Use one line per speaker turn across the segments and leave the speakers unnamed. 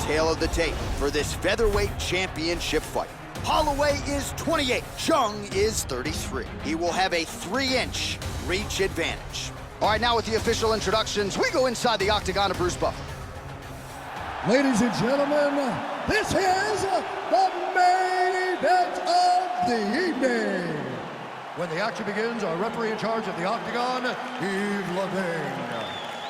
tale of the tape for this featherweight championship fight. Holloway is 28, Chung is 33. He will have a 3-inch reach advantage. All right, now with the official introductions, we go inside the octagon of Bruce Buffer.
Ladies and gentlemen, this is the main event of the evening. When the action begins, our referee in charge of the octagon, Yves Levine.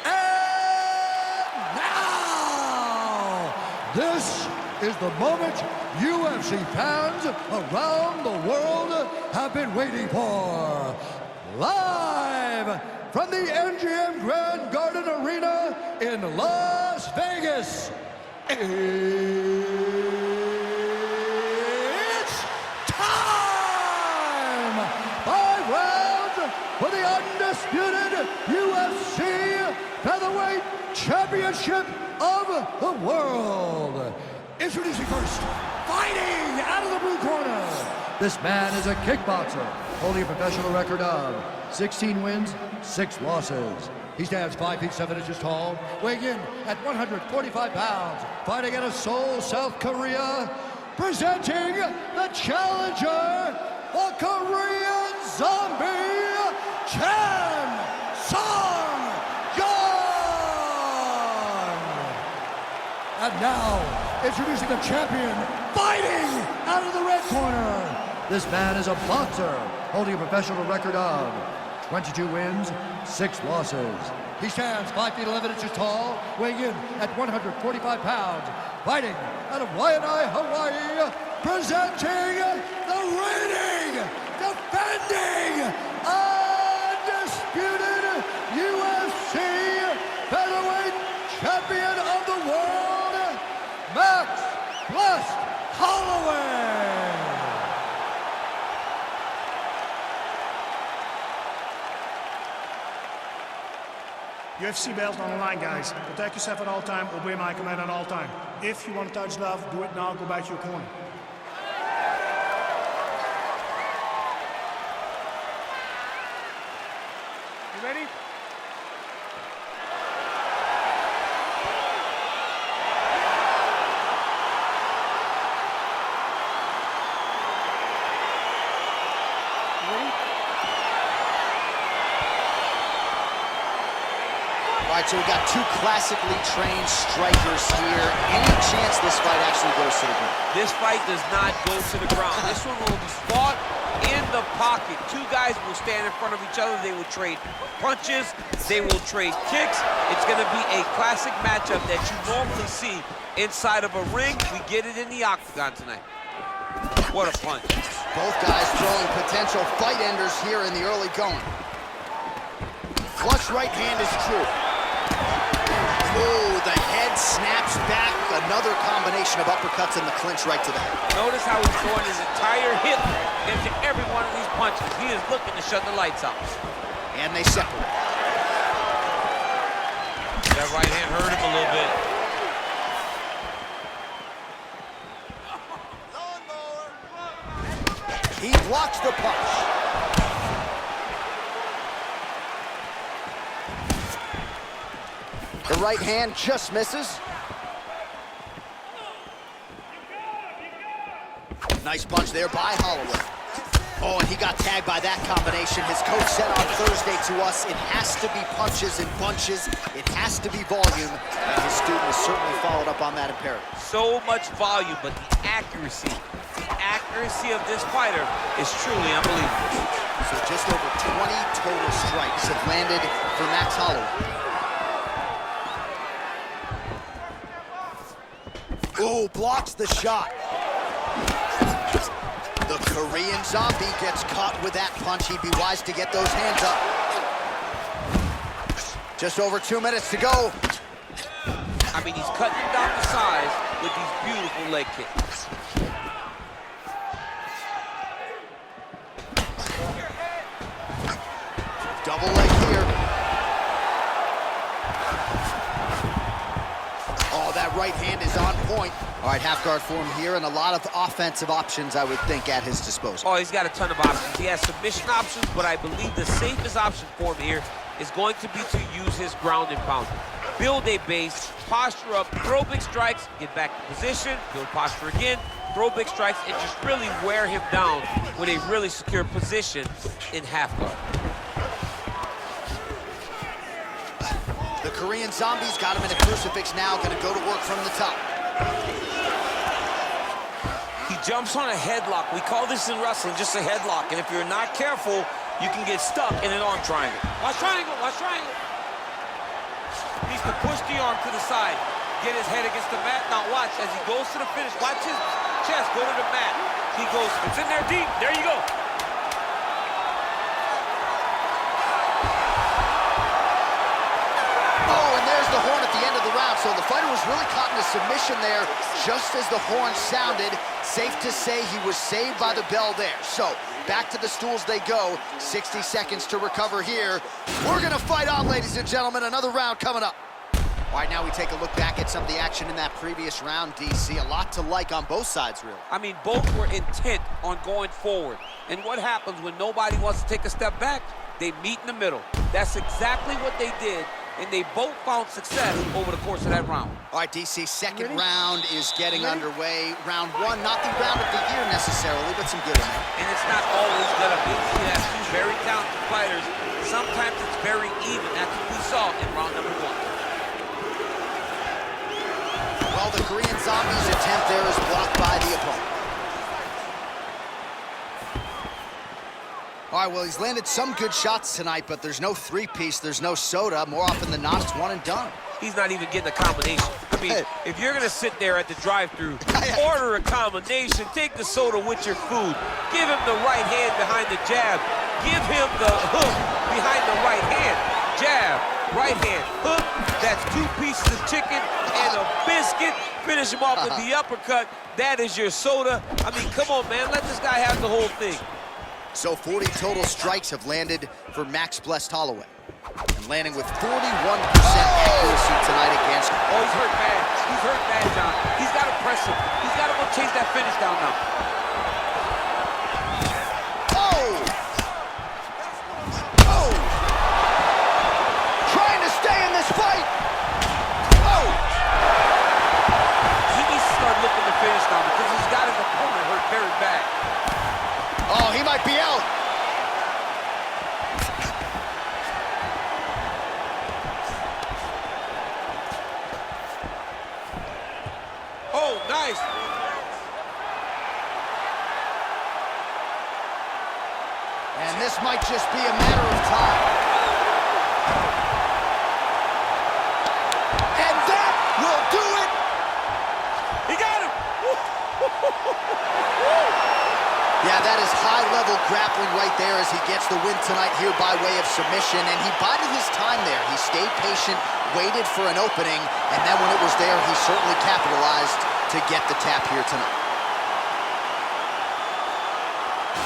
And now, this is the moment UFC fans around the world have been waiting for. Live from the MGM Grand Garden Arena in Las Vegas, it's time! 5 rounds for the undisputed UFC Featherweight Championship of the World. Introducing first, fighting out of the blue corner. This man is a kickboxer, holding a professional record of 16 wins, 6 losses. He stands 5 feet 7 inches tall, weighing in at 145 pounds, fighting out of Seoul, South Korea, presenting the challenger, the Korean Zombie, Chan Sung-Jung. And now, introducing the champion, fighting out of the red corner. This man is a boxer, holding a professional record of 22 wins, 6 losses. He stands 5 feet 11 inches tall, weighing in at 145 pounds, fighting out of Waianae, Hawaii, presenting the reigning, defending, undisputed UFC Featherweight Champion of the World, Max Blessed Holloway.
UFC belt on the line, guys. Protect yourself at all time, obey my command at all time. If you want to touch love, do it now, go back to your corner. You ready?
All right, so we've got 2 classically trained strikers here. Any chance this fight actually goes to the ground?
This fight does not go to the ground. This one will be fought in the pocket. 2 guys will stand in front of each other. They will trade punches. They will trade kicks. It's going to be a classic matchup that you normally see inside of a ring. We get it in the octagon tonight. What a punch.
Both guys throwing potential fight enders here in the early going. Flush right hand is true. Oh, the head snaps back. Another combination of uppercuts and the clinch right to the head.
Notice how he's throwing his entire hip into every one of these punches. He is looking to shut the lights out.
And they separate.
That right hand hurt him a little bit.
He blocks the punch. The right hand just misses. Nice punch there by Holloway. Oh, and he got tagged by that combination. His coach said on Thursday to us, it has to be punches and bunches. It has to be volume. And his student has certainly followed up on that imperative.
So much volume, but the accuracy of this fighter is truly unbelievable.
So just over 20 total strikes have landed for Max Holloway. Oh, blocks the shot. The Korean Zombie gets caught with that punch. He'd be wise to get those hands up. Just over 2 minutes to go.
I mean, he's cutting him down to size with these beautiful leg kicks.
Double leg here. Oh, that right hand is on point. All right, half guard form here, and a lot of offensive options, I would think, at his disposal.
Oh, he's got a ton of options. He has submission options, but I believe the safest option for him here is going to be to use his ground and pound. build a base, posture up, throw big strikes, get back to position, build posture again, throw big strikes, and just really wear him down with a really secure position in half guard.
The Korean Zombie's got him in a crucifix now, gonna go to work from the top.
He jumps on a headlock. We call this in wrestling just a headlock, and if you're not careful, you can get stuck in an arm triangle.
Watch triangle, watch triangle. He needs to push the arm to the side, get his head against the mat. Now watch, as he goes to the finish, watch his chest go to the mat. He goes, it's in there deep, there you go.
Oh, and there's the horn at the end of the round. So the fighter was really caught in a submission there, just as the horn sounded. Safe to say he was saved by the bell there. So back to the stools they go. 60 seconds to recover here. We're gonna fight on, ladies and gentlemen. Another round coming up. All right, now we take a look back at some of the action in that previous round, DC. A lot to like on both sides, really.
I mean, both were intent on going forward. And what happens when nobody wants to take a step back? They meet in the middle. That's exactly what they did, and they both found success over the course of that round.
All right, DC, second round is getting underway. Round one, not the round of the year necessarily, but some good in there.
And it's not always gonna be. He has two very talented fighters. Sometimes it's very even. That's what we saw in round number one.
Well, the Korean Zombie's attempt there is blocked by the opponent. All right, well, he's landed some good shots tonight, but there's no three-piece, there's no soda. More often than not, it's one and done.
He's not even getting a combination. I mean, if you're gonna sit there at the drive-thru, order a combination, take the soda with your food, give him the right hand behind the jab, give him the hook behind the right hand, jab, right hand, hook. That's 2 pieces of chicken and a biscuit. Finish him off with the uppercut. That is your soda. I mean, come on, man, let this guy have the whole thing.
So 40 total strikes have landed for Max Blessed Holloway. And landing with 41% accuracy tonight against...
Oh, he's hurt bad. He's hurt bad, John. He's got to press him. He's got to go chase that finish down now.
Oh! Oh! Trying to stay in this fight! Oh!
He needs to start looking to finish now because he's got his opponent hurt very bad.
Oh, he might be out.
Oh, nice.
And this might just be a matter of time. And that will do it.
He got him.
Yeah, that is high-level grappling right there as he gets the win tonight here by way of submission. And he bided his time there. He stayed patient, waited for an opening, and then when it was there, he certainly capitalized to get the tap here tonight.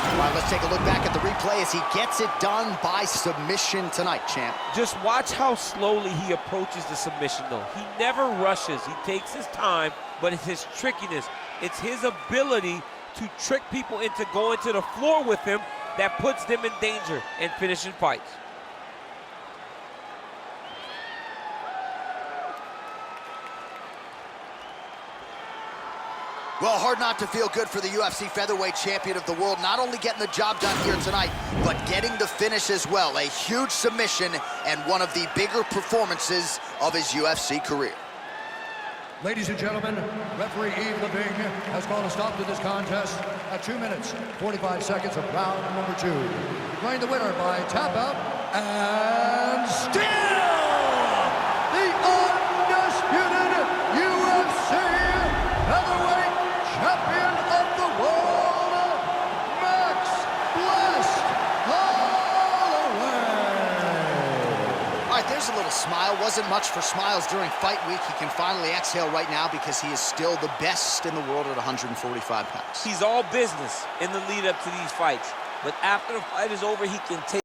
All right, let's take a look back at the replay as he gets it done by submission tonight, champ.
Just watch how slowly he approaches the submission, though. He never rushes. He takes his time, but it's his trickiness. It's his ability to trick people into going to the floor with him that puts them in danger and finishing fights.
Well, hard not to feel good for the UFC featherweight champion of the world, not only getting the job done here tonight, but getting the finish as well. A huge submission and one of the bigger performances of his UFC career.
Ladies and gentlemen, referee Yves Leving has called a stop to this contest at 2 minutes, 45 seconds of round number 2. Declaring the winner by tap out, and still the undisputed UFC featherweight champion of the world, Max Blessed Holloway.
All right, there's a little smile. Wasn't much for smiles during fight week. He can finally exhale right now because he is still the best in the world at 145 pounds.
He's all business in the lead up to these fights, but after the fight is over, he can take